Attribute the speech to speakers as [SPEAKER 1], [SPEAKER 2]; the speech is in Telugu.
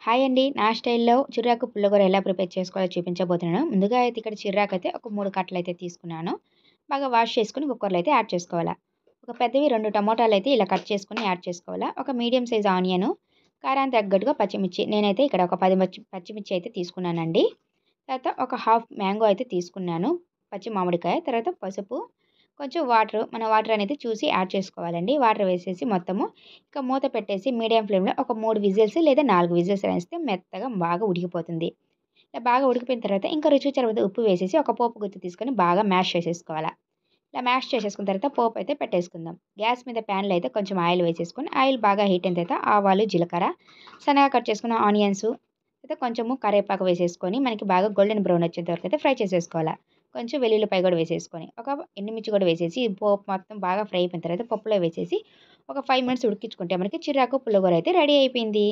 [SPEAKER 1] హాయ్ అండి. నా స్టైల్‌లో చిర్రాకు పుల్లగూర ఎలా ప్రిపేర్ చేసుకోవాలో చూపించబోతున్నాను. ముందుగా అయితే ఇక్కడ చిర్రాకైతే ఒక 3 కట్టలైతే తీసుకున్నాను. బాగా వాష్ చేసుకొని కుక్కర్‌లో అయితే యాడ్ చేసుకోవాలా. ఒక పెద్దవి 2 టమోటాలైతే ఇలా కట్ చేసుకొని యాడ్ చేసుకోవాలా. ఒక మీడియం సైజ్ ఆనియను, కారానికి తగ్గట్టుగా పచ్చిమిర్చి. నేనైతే ఇక్కడ ఒక 10 పచ్చిమిర్చి అయితే తీసుకున్నానండి. తర్వాత ఒక హాఫ్ మ్యాంగో అయితే తీసుకున్నాను. పచ్చి మామిడికాయ. తర్వాత పసుపు, కొంచెం వాటరు. మన వాటర్ అనేది చూసి యాడ్ చేసుకోవాలండి. వాటర్ వేసేసి మొత్తము ఇక మూత పెట్టేసి మీడియం ఫ్లేమ్‌లో ఒక 3 విజిల్స్ లేదా 4 విజిల్స్ రానిస్తే మెత్తగా బాగా ఉడికిపోతుంది. ఇలా బాగా ఉడికిపోయిన తర్వాత ఇంకా రుచికి సరిపడా ఉప్పు వేసేసి ఒక పోపు గుత్తి తీసుకొని బాగా మ్యాష్ చేసేసుకోవాలా. ఇలా మ్యాష్ చేసేసుకున్న తర్వాత పోపు అయితే పెట్టేసుకుందాం. గ్యాస్ మీద ప్యాన్‌లో అయితే కొంచెం ఆయిల్ వేసేసుకొని ఆయిల్ బాగా హీట్ అయిన తర్వాత ఆవాలు, జీలకర్ర, సన్నగా కట్ చేసుకున్న ఆనియన్స్, అయితే కొంచెము కరివేపాకు వేసేసుకొని మనకి బాగా గోల్డెన్ బ్రౌన్ వచ్చేంత వరకు అయితే ఫ్రై చేసేసుకోవాలా. కొంచెం వెల్లుల్లిపాయ కూడా వేసేసుకొని, ఒక ఎండుమిర్చి కూడా వేసేసి పోపు మొత్తం బాగా ఫ్రై అయిపోయిన తర్వాత పప్పులో వేసేసి ఒక 5 మినిట్స్ ఉడికించుకుంటే మనకి చిర్రాకు పుల్లగూర అయితే రెడీ అయిపోయింది.